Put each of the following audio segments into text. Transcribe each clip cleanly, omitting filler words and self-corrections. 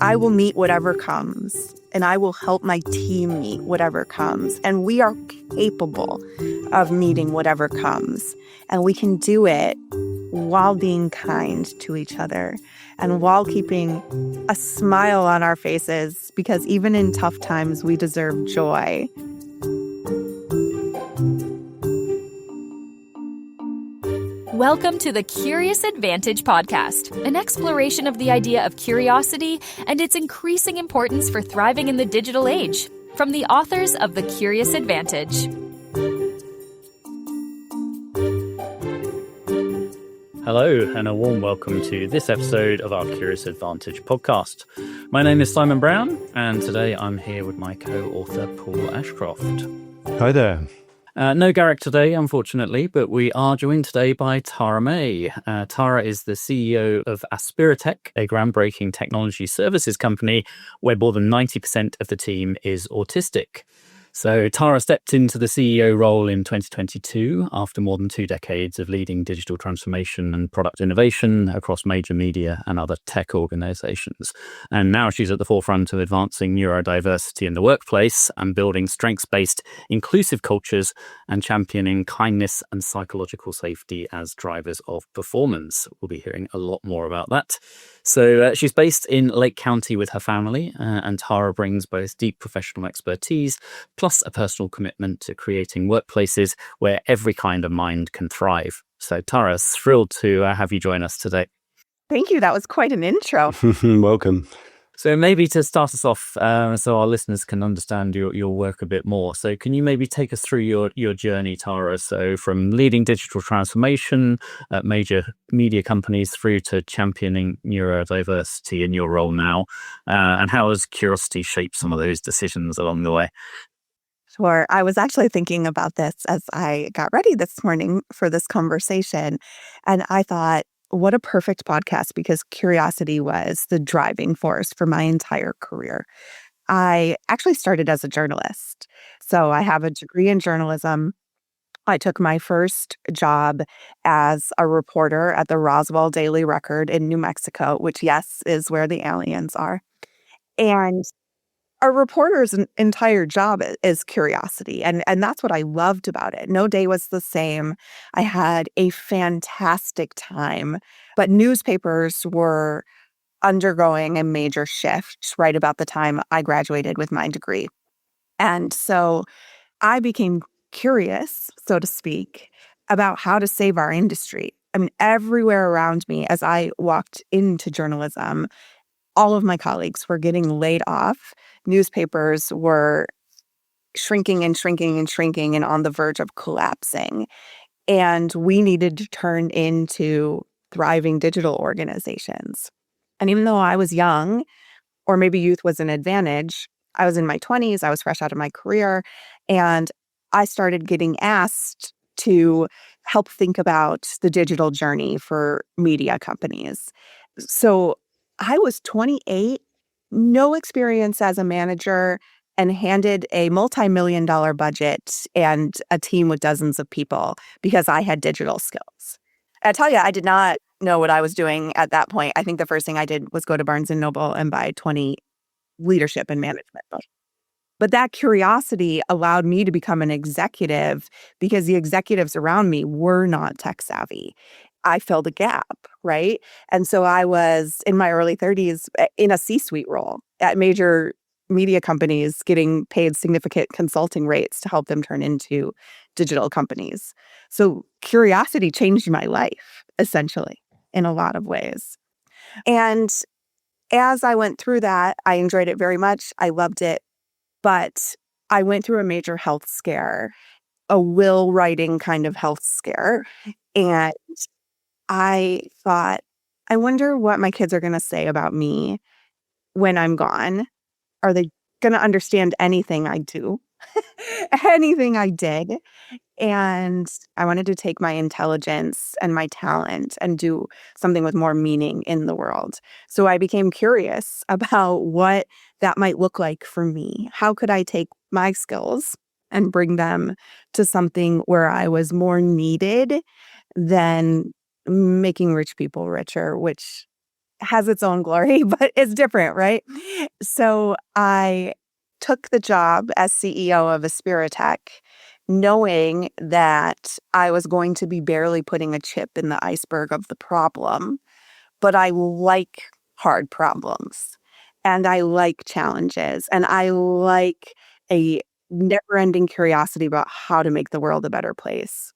I will meet whatever comes, and I will help my team meet whatever comes. And we are capable of meeting whatever comes. And we can do it while being kind to each other and while keeping a smile on our faces, because even in tough times, we deserve joy. Welcome to the Curious Advantage podcast, an exploration of the idea of curiosity and its increasing importance for thriving in the digital age. From the authors of The Curious Advantage. Hello, and a warm welcome to this episode of our Curious Advantage podcast. My name is Simon Brown, and today I'm here with my co-author, Paul Ashcroft. Hi there. No Garrick today, unfortunately, but we are joined today by Tara May. Tara is the CEO of Aspirotech, a groundbreaking technology services company where more than 90% of the team is autistic. So Tara stepped into the CEO role in 2022 after more than 2 decades of leading digital transformation and product innovation across major media and other tech organizations. And now she's at the forefront of advancing neurodiversity in the workplace and building strengths-based inclusive cultures and championing kindness and psychological safety as drivers of performance. We'll be hearing a lot more about that. So she's based in Lake County with her family, and Tara brings both deep professional expertise plus a personal commitment to creating workplaces where every kind of mind can thrive. So Tara, thrilled to have you join us today. Thank you. That was quite an intro. Welcome. So maybe to start us off, so our listeners can understand your work a bit more. So can you maybe take us through your journey, Tara? So from leading digital transformation at major media companies through to championing neurodiversity in your role now, and how has curiosity shaped some of those decisions along the way? Sure. I was actually thinking about this as I got ready this morning for this conversation, and I thought, what a perfect podcast, because curiosity was the driving force for my entire career. I actually started as a journalist. So I have a degree in journalism. I took my first job as a reporter at the Roswell Daily Record in New Mexico, which, yes, is where the aliens are. And a reporter's entire job is curiosity. And that's what I loved about it. No day was the same. I had a fantastic time. But newspapers were undergoing a major shift right about the time I graduated with my degree. And so I became curious, so to speak, about how to save our industry. I mean, everywhere around me as I walked into journalism, all of my colleagues were getting laid off. Newspapers were shrinking and shrinking and shrinking and on the verge of collapsing. And we needed to turn into thriving digital organizations. And even though I was young, or maybe youth was an advantage, I was in my 20s, I was fresh out of my career, and I started getting asked to help think about the digital journey for media companies. So I was 28, no experience as a manager, and handed a multi-million-dollar budget and a team with dozens of people because I had digital skills. I tell you, I did not know what I was doing at that point. I think the first thing I did was go to Barnes & Noble and buy 20 leadership and management books. But that curiosity allowed me to become an executive because the executives around me were not tech savvy. I filled a gap, right? And so I was in my early 30s in a C-suite role at major media companies getting paid significant consulting rates to help them turn into digital companies. So curiosity changed my life, essentially, in a lot of ways. And as I went through that, I enjoyed it very much. I loved it. But I went through a major health scare, a will writing kind of health scare. And I thought, I wonder what my kids are going to say about me when I'm gone. Are they going to understand anything I do? Anything I did? And I wanted to take my intelligence and my talent and do something with more meaning in the world. So I became curious about what that might look like for me. How could I take my skills and bring them to something where I was more needed than making rich people richer, which has its own glory, but it's different, right? So I took the job as CEO of Aspirotech, knowing that I was going to be barely putting a chip in the iceberg of the problem, but I like hard problems and I like challenges and I like a never-ending curiosity about how to make the world a better place.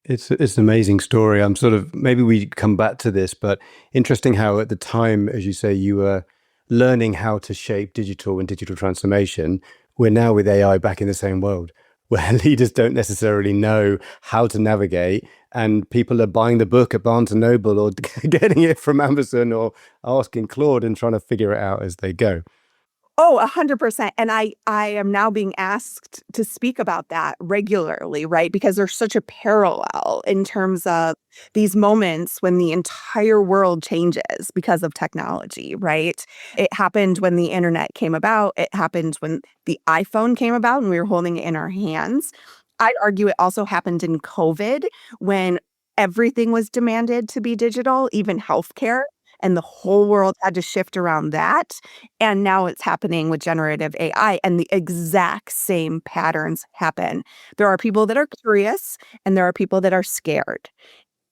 It's an amazing story. I'm sort of, maybe we come back to this, but interesting how at the time, as you say, you were learning how to shape digital and digital transformation. We're now with AI back in the same world where leaders don't necessarily know how to navigate, and people are buying the book at Barnes and Noble or getting it from Amazon or asking Claude and trying to figure it out as they go. Oh, 100%. And I am now being asked to speak about that regularly, right? Because there's such a parallel in terms of these moments when the entire world changes because of technology, right? It happened when the internet came about. It happened when the iPhone came about and we were holding it in our hands. I'd argue it also happened in COVID when everything was demanded to be digital, even healthcare, and the whole world had to shift around that. And now it's happening with generative AI, and the exact same patterns happen. There are people that are curious, and there are people that are scared.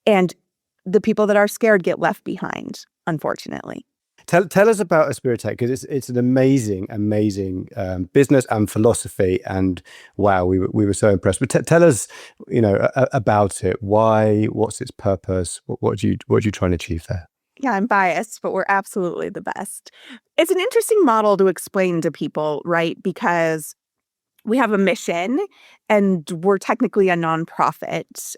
And the people that are scared get left behind, unfortunately. Tell us about Aspirotech, because it's an amazing business and philosophy, and wow, we were so impressed. But tell us, about it. Why? What's its purpose? What are you trying to achieve there? Yeah, I'm biased, but we're absolutely the best. It's an interesting model to explain to people, right? Because we have a mission and we're technically a nonprofit,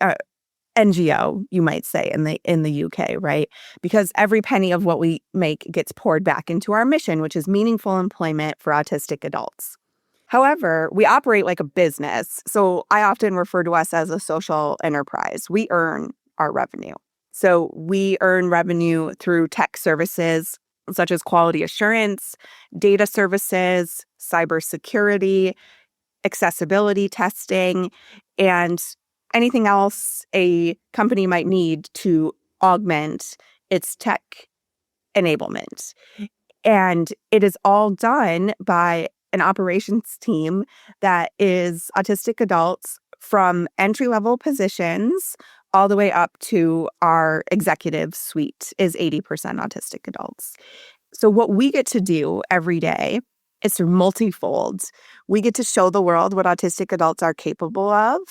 NGO, you might say, in the UK, right? Because every penny of what we make gets poured back into our mission, which is meaningful employment for autistic adults. However, we operate like a business, so I often refer to us as a social enterprise. We earn our revenue. So we earn revenue through tech services such as quality assurance, data services, cybersecurity, accessibility testing, and anything else a company might need to augment its tech enablement. And it is all done by an operations team that is autistic adults from entry-level positions all the way up to our executive suite is 80% autistic adults. So what we get to do every day is through multifold. We get to show the world what autistic adults are capable of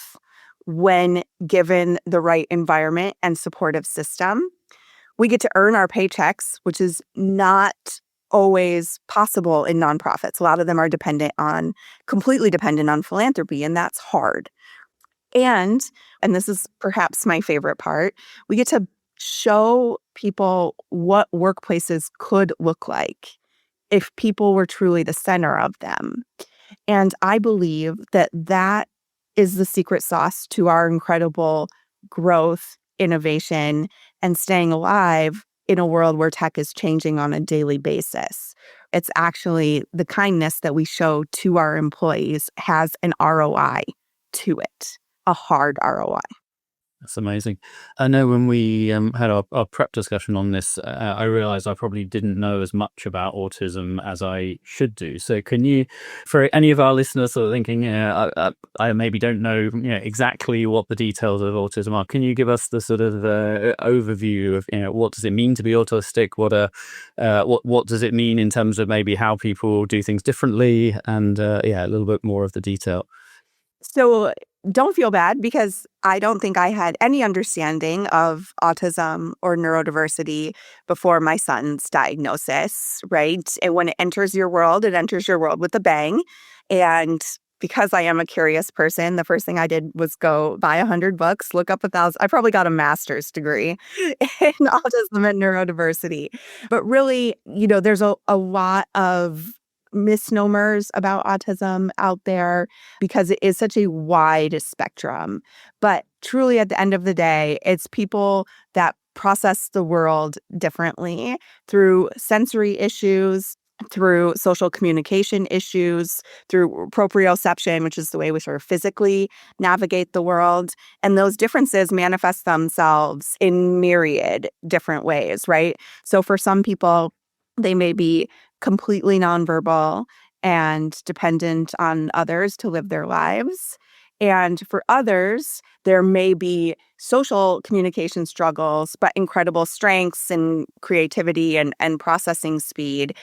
when given the right environment and supportive system. We get to earn our paychecks, which is not always possible in nonprofits. A lot of them are completely dependent on philanthropy, and that's hard. And this is perhaps my favorite part, we get to show people what workplaces could look like if people were truly the center of them. And I believe that that is the secret sauce to our incredible growth, innovation, and staying alive in a world where tech is changing on a daily basis. It's actually the kindness that we show to our employees has an ROI to it, a hard ROI. That's amazing. I know when we had our prep discussion on this, I realized I probably didn't know as much about autism as I should do. So can you, for any of our listeners sort of thinking, I maybe don't know exactly what the details of autism are, can you give us the sort of overview of what does it mean to be autistic? What does it mean in terms of maybe how people do things differently? And a little bit more of the detail. So don't feel bad because I don't think I had any understanding of autism or neurodiversity before my son's diagnosis, right? And when it enters your world, it enters your world with a bang. And because I am a curious person, the first thing I did was go buy 100 books, look up 1,000. I probably got a master's degree in autism and neurodiversity. But really, there's a lot of misnomers about autism out there because it is such a wide spectrum. But truly, at the end of the day, it's people that process the world differently through sensory issues, through social communication issues, through proprioception, which is the way we sort of physically navigate the world. And those differences manifest themselves in myriad different ways, right? So for some people, they may be completely nonverbal and dependent on others to live their lives. And for others, there may be social communication struggles, but incredible strengths and creativity and processing speed.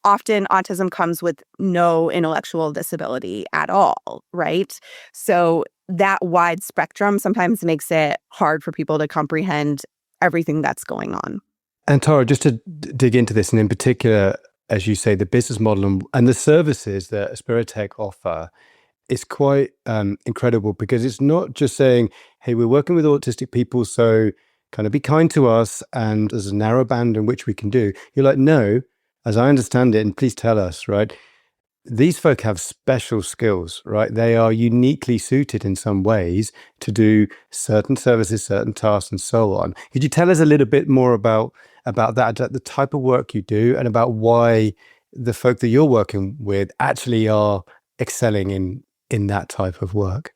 Often autism comes with no intellectual disability at all, right? So that wide spectrum sometimes makes it hard for people to comprehend everything that's going on. And Tara, just to dig into this, and in particular, as you say, the business model and the services that Aspirotech offer is quite incredible, because it's not just saying, hey, we're working with autistic people, so kind of be kind to us, and there's a narrow band in which we can do. You're like, no, as I understand it, and please tell us, right? These folk have special skills, right? They are uniquely suited in some ways to do certain services, certain tasks, and so on. Could you tell us a little bit more about that, the type of work you do, and about why the folk that you're working with actually are excelling in that type of work?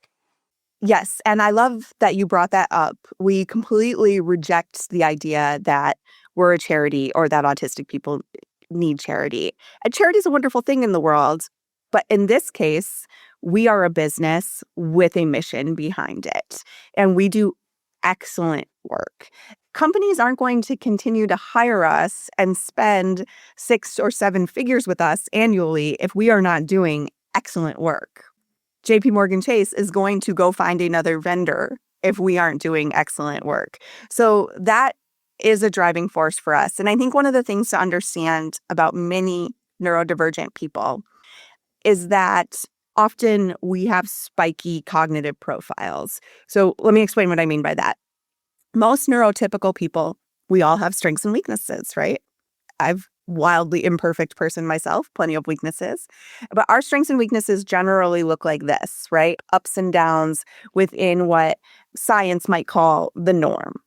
Yes, and I love that you brought that up. We completely reject the idea that we're a charity or that autistic people need charity. And charity is a wonderful thing in the world, but in this case, we are a business with a mission behind it, and we do excellent work. Companies aren't going to continue to hire us and spend 6 or 7 figures with us annually if we are not doing excellent work. JP Morgan Chase is going to go find another vendor if we aren't doing excellent work. So that is a driving force for us. And I think one of the things to understand about many neurodivergent people is that often we have spiky cognitive profiles. So let me explain what I mean by that. Most neurotypical people, we all have strengths and weaknesses, right? I've wildly imperfect person myself, plenty of weaknesses. But our strengths and weaknesses generally look like this, right? Ups and downs within what science might call the norm.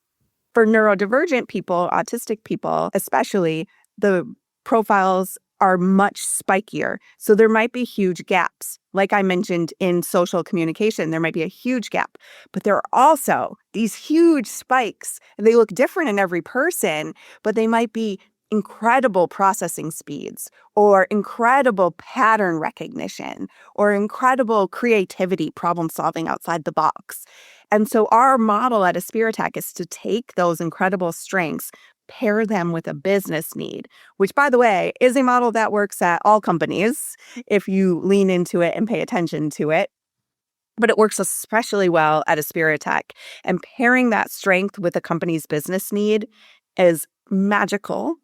For neurodivergent people, autistic people especially, the profiles are much spikier. So there might be huge gaps. Like I mentioned in social communication, there might be a huge gap. But there are also these huge spikes. They look different in every person, but they might be incredible processing speeds, or incredible pattern recognition, or incredible creativity, problem solving outside the box. And so our model at Aspirotech is to take those incredible strengths, pair them with a business need, which, by the way, is a model that works at all companies if you lean into it and pay attention to it. But it works especially well at Aspirotech. And pairing that strength with a company's business need is magical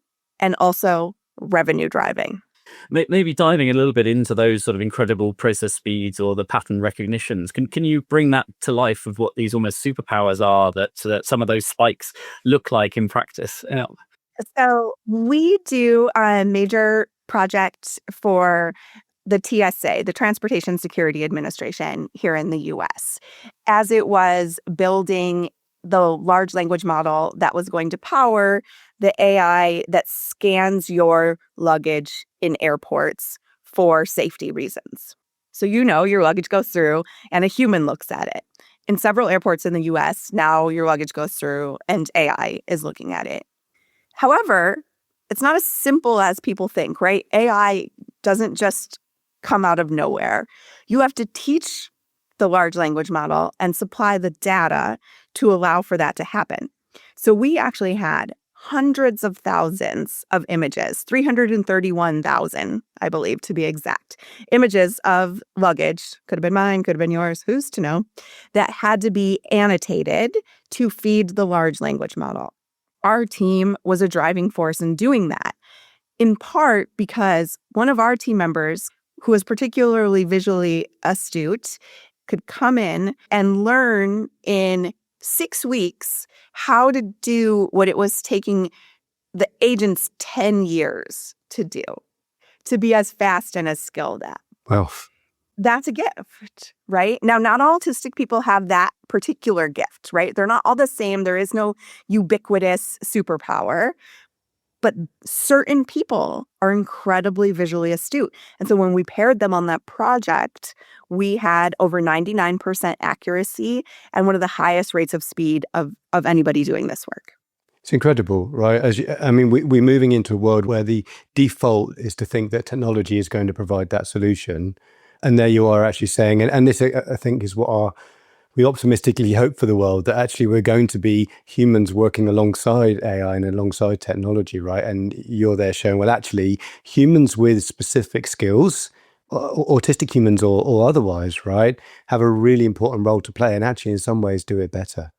and also revenue driving. Maybe diving a little bit into those sort of incredible process speeds or the pattern recognitions. Can you bring that to life of what these almost superpowers are that some of those spikes look like in practice? Yeah. So we do a major project for the TSA, the Transportation Security Administration here in the US, as it was building the large language model that was going to power the AI that scans your luggage in airports for safety reasons. So your luggage goes through and a human looks at it. In several airports in the US, now your luggage goes through and AI is looking at it. However, it's not as simple as people think, right? AI doesn't just come out of nowhere. You have to teach the large language model and supply the data to allow for that to happen. So we actually had hundreds of thousands of images, 331,000, I believe, to be exact, images of luggage, could have been mine, could have been yours, who's to know, that had to be annotated to feed the large language model. Our team was a driving force in doing that, in part because one of our team members, who was particularly visually astute, could come in and learn in 6 weeks how to do what it was taking the agents 10 years to do, to be as fast and as skilled at. Well, That's a gift, right? Now, not all autistic people have that particular gift, right? They're not all the same. There is no ubiquitous superpower. But certain people are incredibly visually astute. And so when we paired them on that project, we had over 99% accuracy and one of the highest rates of speed of anybody doing this work. It's incredible, right? We're moving into a world where the default is to think that technology is going to provide that solution. And there you are actually saying, and this I think is what we optimistically hope for the world, that actually we're going to be humans working alongside AI and alongside technology, right? And you're there showing, well, actually humans with specific skills, autistic humans or otherwise, right, have a really important role to play and actually in some ways do it better.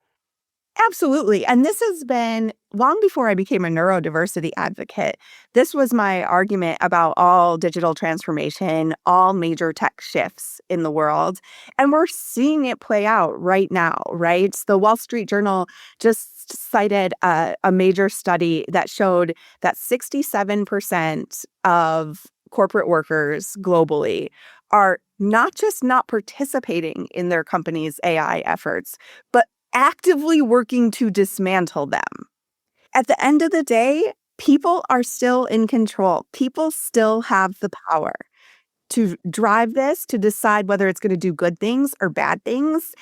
Absolutely. And this has been long before I became a neurodiversity advocate. This was my argument about all digital transformation, all major tech shifts in the world. And we're seeing it play out right now, right? The Wall Street Journal just cited a major study that showed that 67% of corporate workers globally are not just not participating in their company's AI efforts, but actively working to dismantle them. At the end of the day, people are still in control. People still have the power to drive this, to decide whether it's going to do good things or bad things.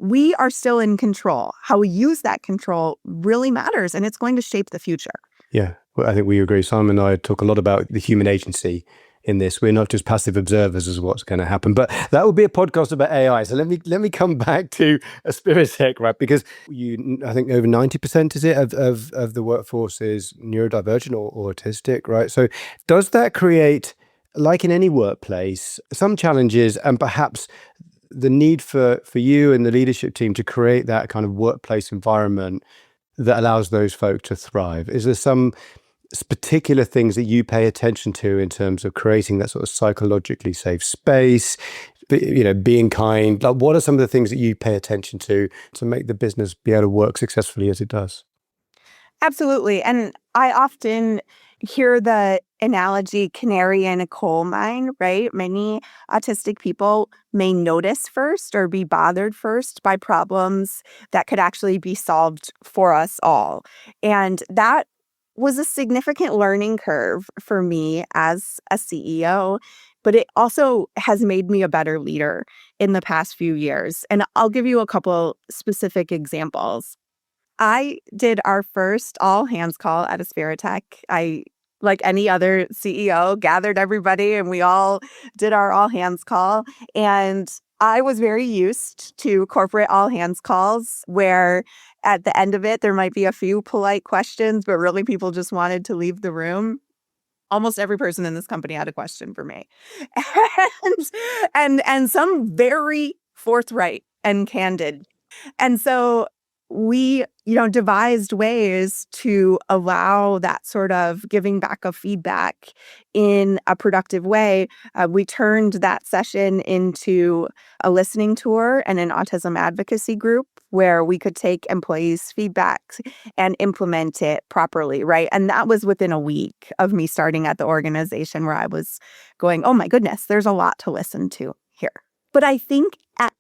We are still in control. How we use that control really matters, and it's going to shape the future. Yeah, well, I think we agree. Simon and I talk a lot about the human agency in this. We're not just passive observers as what's going to happen, but that will be a podcast about AI. So let me come back to Aspirotech, right? Because I think over 90% is it of the workforce is neurodivergent or autistic, right? So does that create, like in any workplace, some challenges and perhaps the need for you and the leadership team to create that kind of workplace environment that allows those folk to thrive? Is there some particular things that you pay attention to in terms of creating that sort of psychologically safe space, being kind? Like, what are some of the things that you pay attention to make the business be able to work successfully as it does? Absolutely. And I often hear the analogy canary in a coal mine, right? Many autistic people may notice first or be bothered first by problems that could actually be solved for us all. And that was a significant learning curve for me as a CEO, but it also has made me a better leader in the past few years. And I'll give you a couple specific examples. I did our first all hands call at Aspirotech. I, like any other CEO, gathered everybody and we all did our all hands call. And I was very used to corporate all hands calls where at the end of it, there might be a few polite questions, but really people just wanted to leave the room. Almost every person in this company had a question for me. And some very forthright and candid. And so we, devised ways to allow that sort of giving back of feedback in a productive way. We turned that session into a listening tour and an autism advocacy group where we could take employees' feedback and implement it properly, right? And that was within a week of me starting at the organization where I was going, oh my goodness, there's a lot to listen to here. But I think at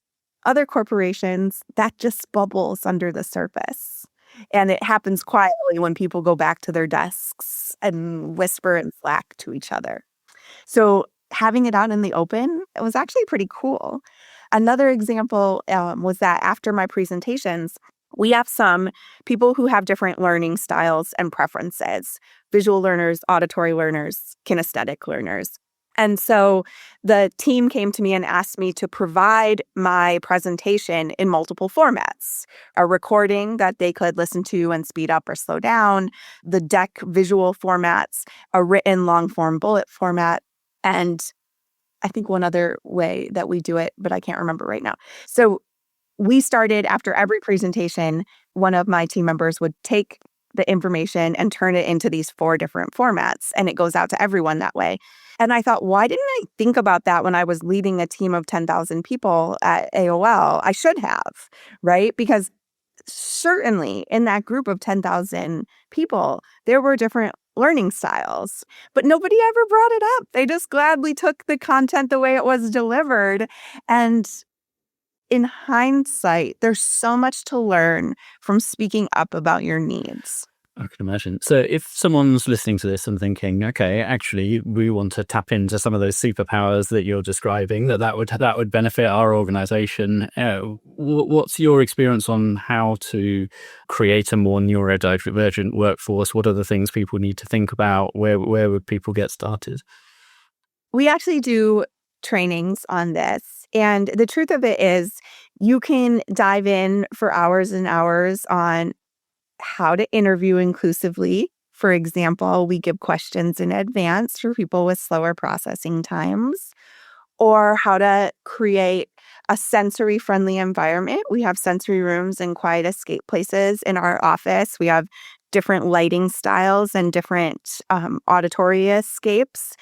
other corporations, that just bubbles under the surface. And it happens quietly when people go back to their desks and whisper and Slack to each other. So having it out in the open, it was actually pretty cool. Another example was that after my presentations, we have some people who have different learning styles and preferences: visual learners, auditory learners, kinesthetic learners. And so the team came to me and asked me to provide my presentation in multiple formats: a recording that they could listen to and speed up or slow down, the deck visual formats, a written long form bullet format, and I think one other way that we do it, but I can't remember right now. So we started after every presentation, one of my team members would take the information and turn it into these 4 different formats, and it goes out to everyone that way. And I thought, why didn't I think about that when I was leading a team of 10,000 people at AOL? I should have, right? Because certainly in that group of 10,000 people, there were different learning styles, but nobody ever brought it up. They just gladly took the content the way it was delivered. And in hindsight, there's so much to learn from speaking up about your needs. I can imagine. So if someone's listening to this and thinking, okay, actually, we want to tap into some of those superpowers that you're describing, that would benefit our organization, what's your experience on how to create a more neurodivergent workforce? What are the things people need to think about? Where would people get started? We actually do trainings on this. And the truth of it is, you can dive in for hours and hours on how to interview inclusively. For example, we give questions in advance for people with slower processing times, or how to create a sensory-friendly environment. We have sensory rooms and quiet escape places in our office. We have different lighting styles and different auditory escapes.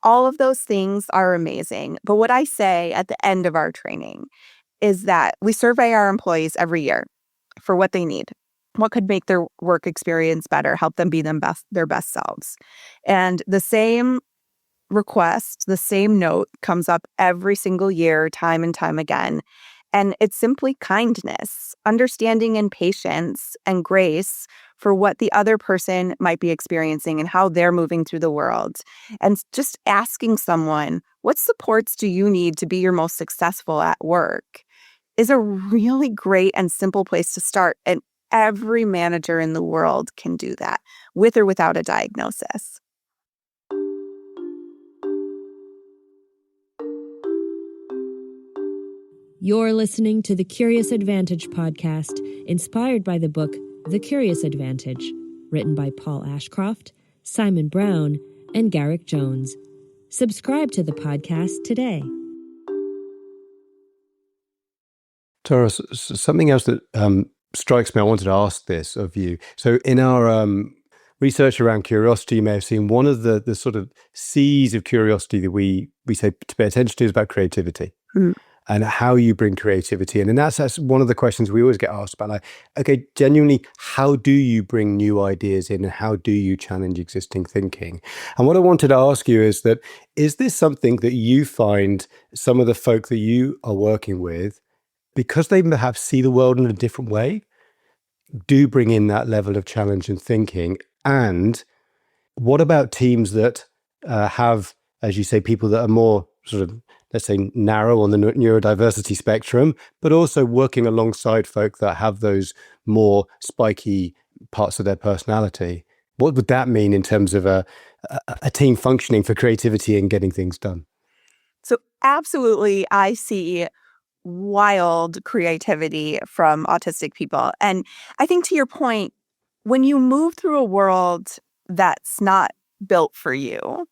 All of those things are amazing. But what I say at the end of our training is that we survey our employees every year for what they need, what could make their work experience better, help them be their best selves. And the same request, the same note comes up every single year, time and time again. And it's simply kindness, understanding and patience and grace for what the other person might be experiencing and how they're moving through the world. And just asking someone, what supports do you need to be your most successful at work, is a really great and simple place to start. And every manager in the world can do that, with or without a diagnosis. You're listening to the Curious Advantage podcast, inspired by the book The Curious Advantage, written by Paul Ashcroft, Simon Brown, and Garrick Jones. Subscribe to the podcast today. Tara, something else that strikes me, I wanted to ask this of you. So in our research around curiosity, you may have seen one of the sort of C's of curiosity that we say to pay attention to is about creativity. Mm. And how you bring creativity in. And that's one of the questions we always get asked about. Like, okay, genuinely, how do you bring new ideas in and how do you challenge existing thinking? And what I wanted to ask you is this something that you find some of the folk that you are working with, because they perhaps see the world in a different way, do bring in that level of challenge and thinking? And what about teams that have, as you say, people that are more sort of, let's say, narrow on the neurodiversity spectrum, but also working alongside folk that have those more spiky parts of their personality? What would that mean in terms of a team functioning for creativity and getting things done? So absolutely, I see wild creativity from autistic people. And I think, to your point, when you move through a world that's not built for you,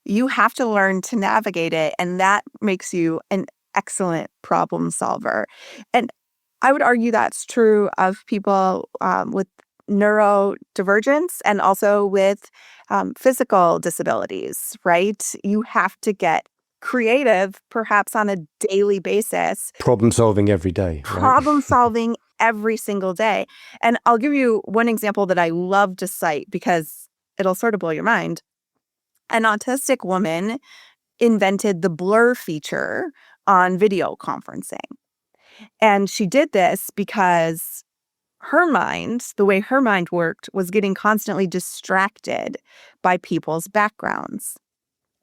you have to learn to navigate it, and that makes you an excellent problem solver. And I would argue that's true of people with neurodivergence and also with physical disabilities, right? You have to get creative, perhaps on a daily basis. Problem solving every day. Right? Problem solving every single day. And I'll give you one example that I love to cite because it'll sort of blow your mind. An autistic woman invented the blur feature on video conferencing. And she did this because her mind, the way her mind worked, was getting constantly distracted by people's backgrounds.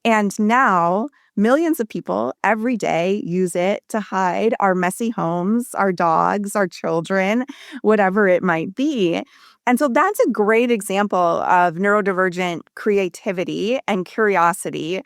And now millions of people every day use it to hide our messy homes, our dogs, our children, whatever it might be. And so that's a great example of neurodivergent creativity and curiosity,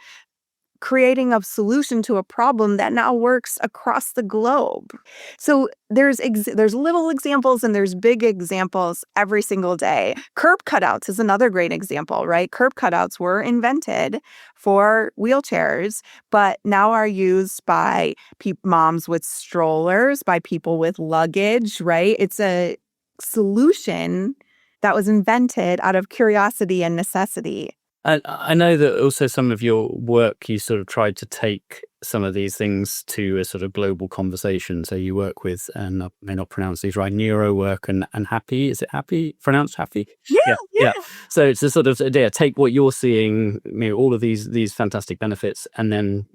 creating a solution to a problem that now works across the globe. So there's little examples and there's big examples every single day. Curb cutouts is another great example, right? Curb cutouts were invented for wheelchairs, but now are used by moms with strollers, by people with luggage, right? It's a solution that was invented out of curiosity and necessity. And I know that also some of your work, you sort of tried to take some of these things to a sort of global conversation. So you work with, and I may not pronounce these right, NeuroWork and Happy. Is it Happy? Pronounced Happy? Yeah. So it's a sort of, take what you're seeing, all of these fantastic benefits, and then,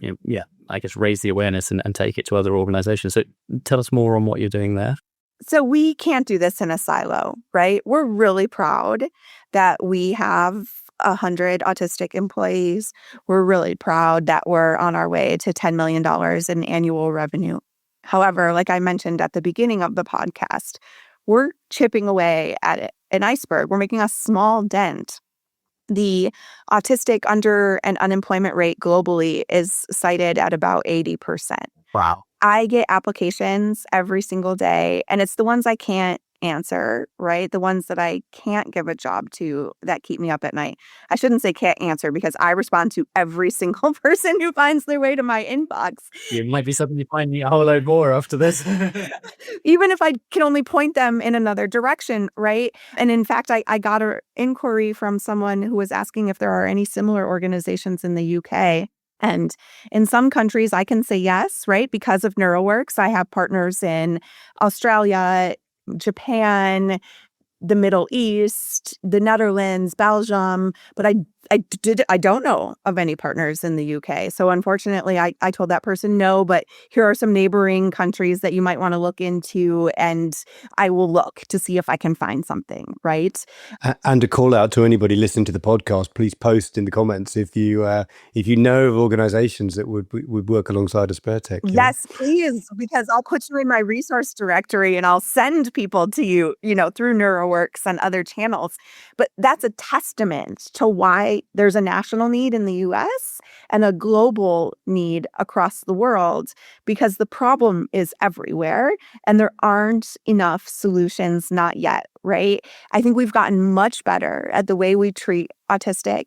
I guess raise the awareness and take it to other organizations. So tell us more on what you're doing there. So we can't do this in a silo, right? We're really proud that we have 100 autistic employees. We're really proud that we're on our way to $10 million in annual revenue. However, like I mentioned at the beginning of the podcast, we're chipping away at an iceberg. We're making a small dent. The autistic under and unemployment rate globally is cited at about 80%. Wow. I get applications every single day, and it's the ones I can't answer, right? The ones that I can't give a job to that keep me up at night. I shouldn't say can't answer because I respond to every single person who finds their way to my inbox. You might be suddenly finding a whole load more after this. Even if I can only point them in another direction, right? And in fact, I got an inquiry from someone who was asking if there are any similar organizations in the UK. And in some countries, I can say yes, right? Because of NeuroWorks, I have partners in Australia, Japan, the Middle East, the Netherlands, Belgium, but I don't know of any partners in the UK. So unfortunately, I told that person no, but here are some neighboring countries that you might want to look into, and I will look to see if I can find something, right? And a call out to anybody listening to the podcast, please post in the comments if you know of organizations that would work alongside Aspirotech. Yeah? Yes, please, because I'll put you in my resource directory and I'll send people to you, through NeuroWorks and other channels. But that's a testament to why there's a national need in the US and a global need across the world, because the problem is everywhere and there aren't enough solutions, not yet, right? I think we've gotten much better at the way we treat autistic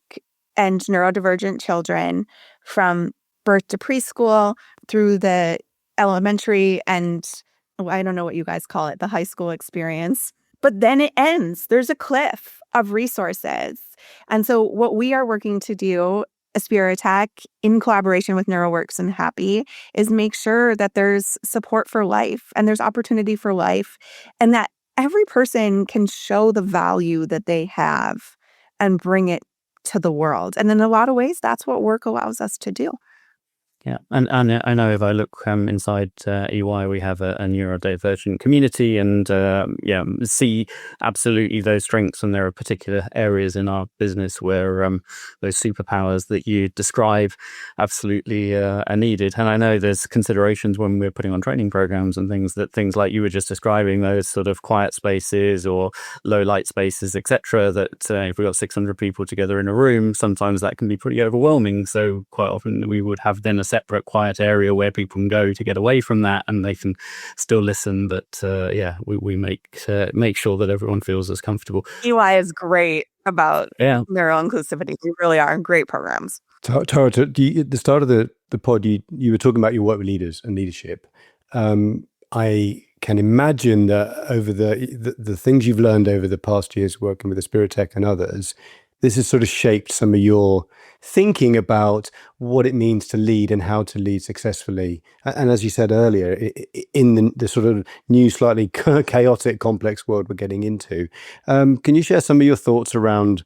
and neurodivergent children from birth to preschool through the elementary and I don't know what you guys call it, the high school experience. But then it ends. There's a cliff of resources. And so what we are working to do, Aspirotech, in collaboration with NeuroWorks and Happy, is make sure that there's support for life and there's opportunity for life, and that every person can show the value that they have and bring it to the world. And in a lot of ways, that's what work allows us to do. Yeah, and I know if I look inside EY, we have a neurodivergent community, and see absolutely those strengths. And there are particular areas in our business where those superpowers that you describe absolutely are needed. And I know there's considerations when we're putting on training programs and things like you were just describing, those sort of quiet spaces or low light spaces, etc. That if we've got 600 people together in a room, sometimes that can be pretty overwhelming. So quite often we would have then a separate quiet area where people can go to get away from that, and they can still listen. But we make sure that everyone feels as comfortable. EY is great about neural inclusivity. We really are great programs. Tara, at the start of the pod, you were talking about your work with leaders and leadership. I can imagine that over the things you've learned over the past years working with Aspirotech and others, this has sort of shaped some of your thinking about what it means to lead and how to lead successfully. And as you said earlier, in the sort of new, slightly chaotic, complex world we're getting into, can you share some of your thoughts around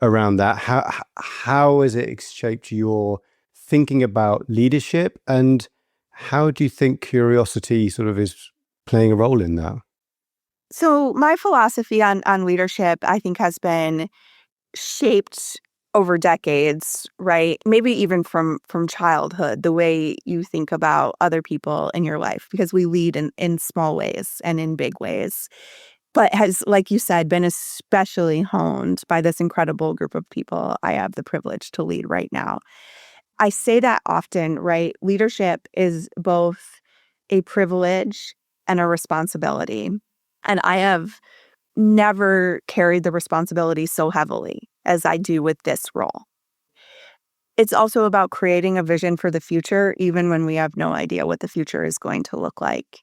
that? How has it shaped your thinking about leadership, and how do you think curiosity sort of is playing a role in that? So my philosophy on leadership, I think, has been shaped over decades, right? Maybe even from childhood, the way you think about other people in your life, because we lead in small ways and in big ways, but has, like you said, been especially honed by this incredible group of people I have the privilege to lead right now. I say that often, right? Leadership is both a privilege and a responsibility. And I have never carried the responsibility so heavily as I do with this role. It's also about creating a vision for the future, even when we have no idea what the future is going to look like.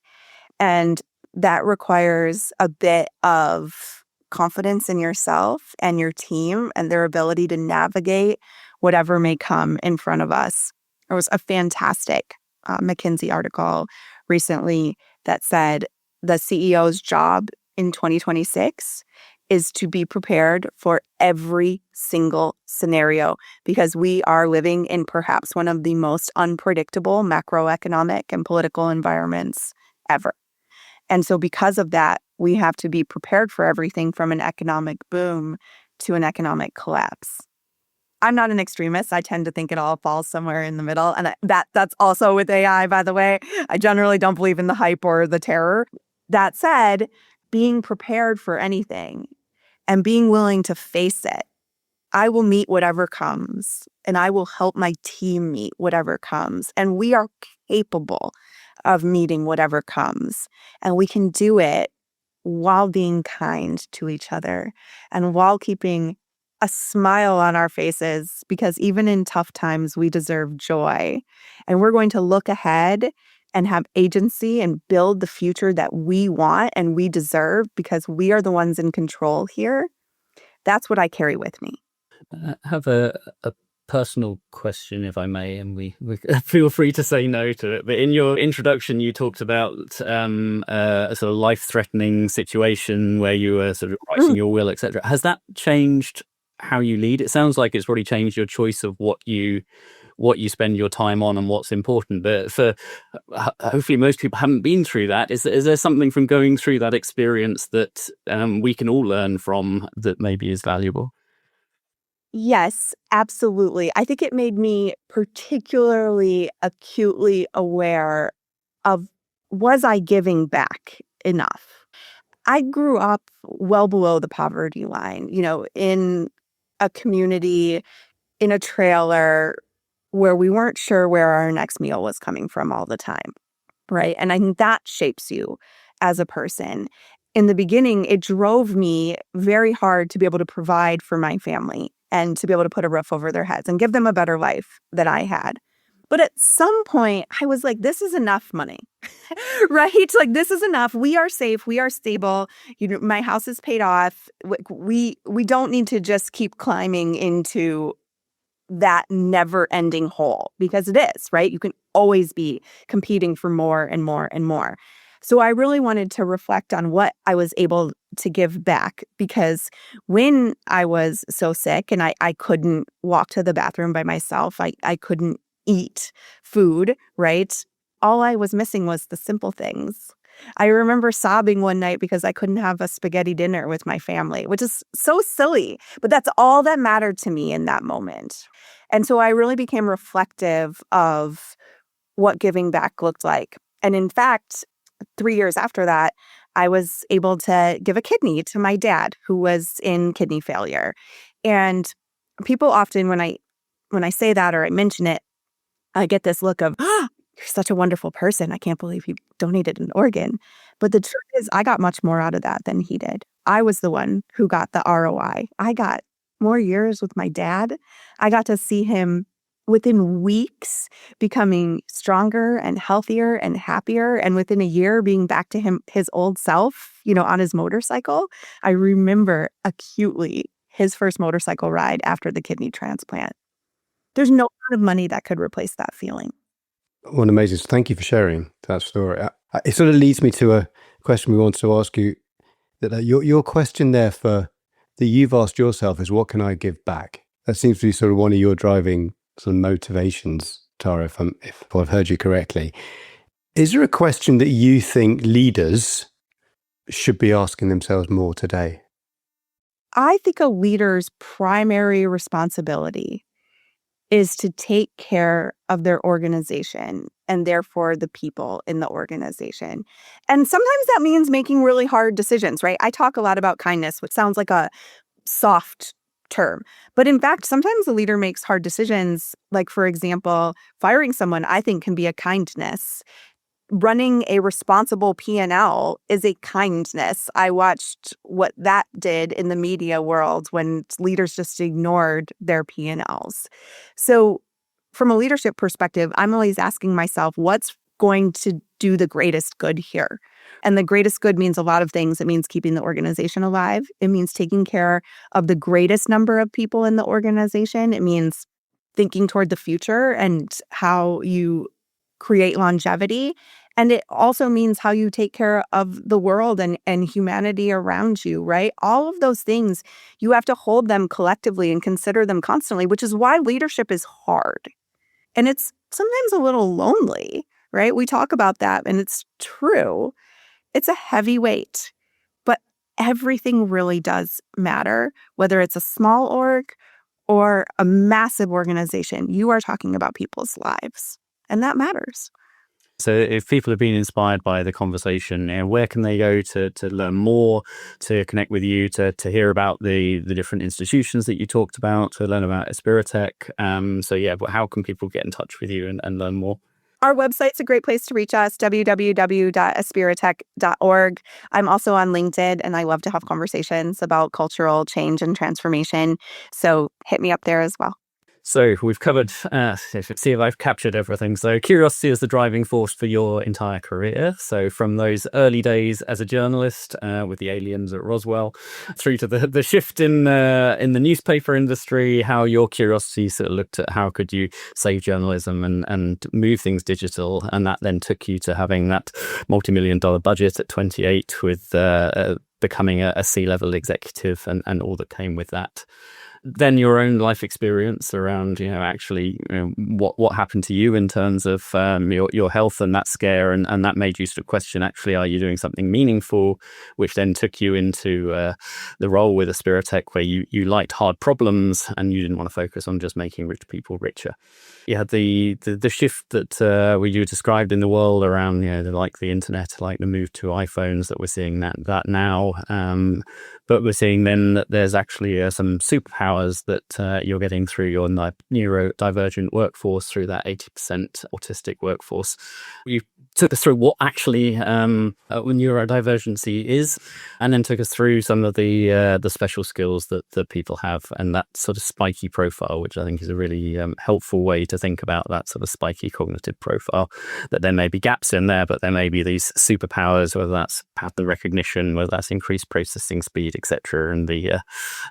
And that requires a bit of confidence in yourself and your team and their ability to navigate whatever may come in front of us. There was a fantastic McKinsey article recently that said the CEO's job in 2026 is to be prepared for every single scenario, because we are living in perhaps one of the most unpredictable macroeconomic and political environments ever. And so because of that, we have to be prepared for everything from an economic boom to an economic collapse. I'm not an extremist. I tend to think it all falls somewhere in the middle. And that's also with AI, by the way. I generally don't believe in the hype or the terror. That said, being prepared for anything and being willing to face it, I will meet whatever comes, and I will help my team meet whatever comes. And we are capable of meeting whatever comes. And we can do it while being kind to each other and while keeping a smile on our faces, because even in tough times, we deserve joy. And we're going to look ahead and have agency and build the future that we want and we deserve because we are the ones in control here. That's what I carry with me. I have a personal question, if I may, and we feel free to say no to it. But in your introduction, you talked about a sort of life-threatening situation where you were sort of writing your will, etc. Has that changed how you lead? It sounds like it's probably changed your choice of what you spend your time on and what's important. But for hopefully most people haven't been through that. Is there something from going through that experience that we can all learn from that maybe is valuable? Yes, absolutely. I think it made me particularly acutely aware of, was I giving back enough? I grew up well below the poverty line, in a community, in a trailer where we weren't sure where our next meal was coming from all the time, right? And I think that shapes you as a person. In the beginning, it drove me very hard to be able to provide for my family and to be able to put a roof over their heads and give them a better life that I had. But at some point, I was like, this is enough money, right? Like, this is enough. We are safe. We are stable. My house is paid off. We don't need to just keep climbing into that never-ending hole, because it is, right? You can always be competing for more and more and more. So I really wanted to reflect on what I was able to give back, because when I was so sick and I couldn't walk to the bathroom by myself, I couldn't eat food, right? All I was missing was the simple things. I remember sobbing one night because I couldn't have a spaghetti dinner with my family, which is so silly, but that's all that mattered to me in that moment. And so I really became reflective of what giving back looked like. And in fact, 3 years after that, I was able to give a kidney to my dad, who was in kidney failure. And people often, when I say that or I mention it, I get this look of, you're such a wonderful person. I can't believe you donated an organ. But the truth is, I got much more out of that than he did. I was the one who got the ROI. I got more years with my dad. I got to see him within weeks becoming stronger and healthier and happier. And within a year being back to his old self, on his motorcycle. I remember acutely his first motorcycle ride after the kidney transplant. There's no amount of money that could replace that feeling. Well, amazing. So thank you for sharing that story. It sort of leads me to a question we want to ask you. That your question there that you've asked yourself is, what can I give back? That seems to be sort of one of your driving sort of motivations, Tara, if I've heard you correctly. Is there a question that you think leaders should be asking themselves more today? I think a leader's primary responsibility is to take care of their organization and therefore the people in the organization. And sometimes that means making really hard decisions, right? I talk a lot about kindness, which sounds like a soft term. But in fact, sometimes a leader makes hard decisions. Like, for example, firing someone, I think, can be a kindness. Running a responsible P&L is a kindness. I watched what that did in the media world when leaders just ignored their P&Ls. So from a leadership perspective, I'm always asking myself, what's going to do the greatest good here? And the greatest good means a lot of things. It means keeping the organization alive. It means taking care of the greatest number of people in the organization. It means thinking toward the future and how you create longevity. And it also means how you take care of the world and humanity around you, right? All of those things, you have to hold them collectively and consider them constantly, which is why leadership is hard. And it's sometimes a little lonely, right? We talk about that, and it's true. It's a heavy weight, but everything really does matter, whether it's a small org or a massive organization. You are talking about people's lives, and that matters. So if people have been inspired by the conversation, where can they go to learn more, to connect with you, to hear about the different institutions that you talked about, to learn about Aspirotech? How can people get in touch with you and learn more? Our website's a great place to reach us, www.aspirotech.org. I'm also on LinkedIn, and I love to have conversations about cultural change and transformation. So hit me up there as well. So we've covered, see if I've captured everything. So curiosity is the driving force for your entire career. So from those early days as a journalist with the aliens at Roswell, through to the shift in the newspaper industry, how your curiosity sort of looked at how could you save journalism and move things digital. And that then took you to having that multi-million-dollar budget at 28 with becoming a C-level executive and all that came with that. Then your own life experience around, what happened to you in terms of your health and that scare, and that made you sort of question, actually, are you doing something meaningful? Which then took you into the role with Aspirotech, where you liked hard problems and you didn't want to focus on just making rich people richer. You had the shift that you described in the world around, like the internet, like the move to iPhones, that we're seeing that now. But we're seeing then that there's actually some superpowers that you're getting through your neurodivergent workforce, through that 80% autistic workforce. You took us through what actually neurodivergency is, and then took us through some of the special skills that people have, and that sort of spiky profile, which I think is a really helpful way to think about that sort of spiky cognitive profile, that there may be gaps in there, but there may be these superpowers, whether that's pattern recognition, whether that's increased processing speed, etc. And the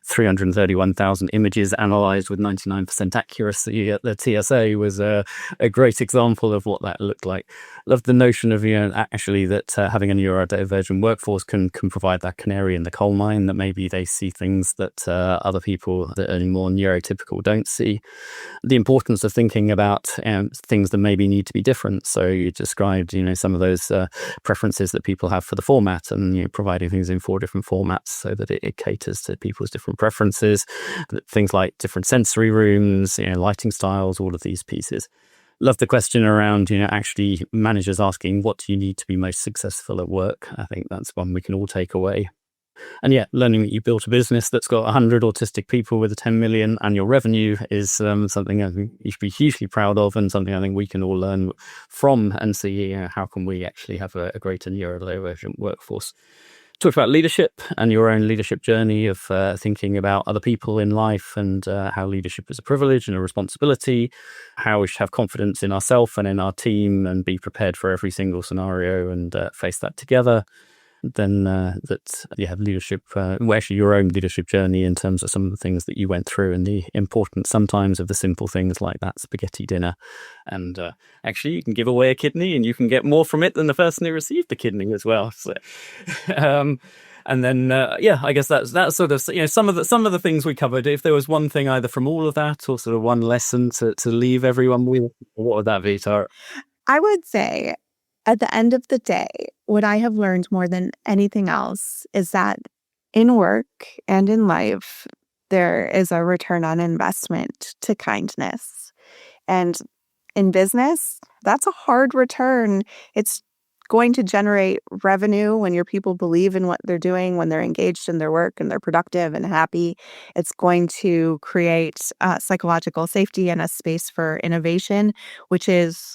331,000 images analyzed with 99% accuracy at the TSA was a great example of what that looked like. Love the notion of actually that having a neurodivergent workforce can provide that canary in the coal mine, that maybe they see things that other people that are more neurotypical don't see. The importance of thinking about things that maybe need to be different. So you described some of those preferences that people have for the format, and providing things in 4 different formats so that it caters to people's different preferences. Things like different sensory rooms, lighting styles, all of these pieces. Love the question around, actually managers asking, what do you need to be most successful at work? I think that's one we can all take away. And learning that you built a business that's got 100 autistic people with a 10 million annual revenue is something I think you should be hugely proud of, and something I think we can all learn from and see how can we actually have a greater neurodivergent workforce. Talk about leadership and your own leadership journey of thinking about other people in life, and how leadership is a privilege and a responsibility, how we should have confidence in ourselves and in our team and be prepared for every single scenario and face that together. Then leadership, actually your own leadership journey in terms of some of the things that you went through, and the importance sometimes of the simple things like that spaghetti dinner. And actually you can give away a kidney and you can get more from it than the person who received the kidney as well. So, and then, I guess that's sort of, some of the things we covered. If there was one thing either from all of that or sort of one lesson to leave everyone with, what would that be, Tara? I would say, at the end of the day, what I have learned more than anything else is that in work and in life, there is a return on investment to kindness. And in business, that's a hard return. It's going to generate revenue when your people believe in what they're doing, when they're engaged in their work and they're productive and happy. It's going to create psychological safety and a space for innovation, which is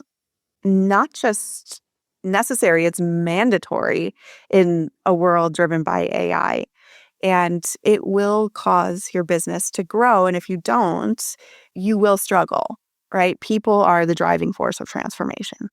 not just necessary, it's mandatory in a world driven by AI. And it will cause your business to grow. And if you don't, you will struggle, right? People are the driving force of transformation.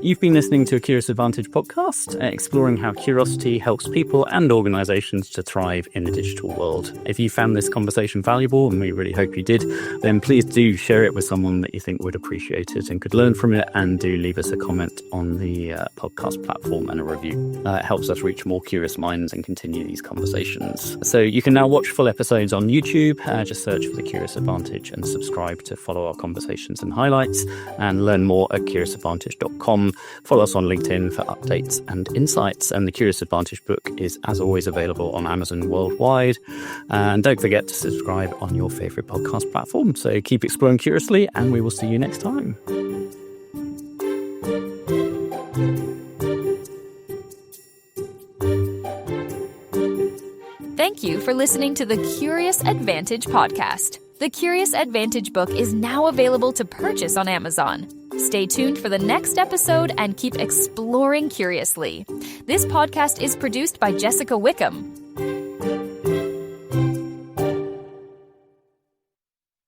You've been listening to a Curious Advantage podcast, exploring how curiosity helps people and organizations to thrive in the digital world. If you found this conversation valuable, and we really hope you did, then please do share it with someone that you think would appreciate it and could learn from it, and do leave us a comment on the podcast platform and a review. It helps us reach more curious minds and continue these conversations. So you can now watch full episodes on YouTube. Just search for The Curious Advantage and subscribe to follow our conversations and highlights, and learn more at CuriousAdvantage.com. Follow us on LinkedIn for updates and insights. And the Curious Advantage book is, as always, available on Amazon worldwide. And don't forget to subscribe on your favorite podcast platform. So keep exploring curiously, and we will see you next time. Thank you for listening to the Curious Advantage podcast. The Curious Advantage book is now available to purchase on Amazon. Stay tuned for the next episode and keep exploring curiously. This podcast is produced by Jessica Wickham.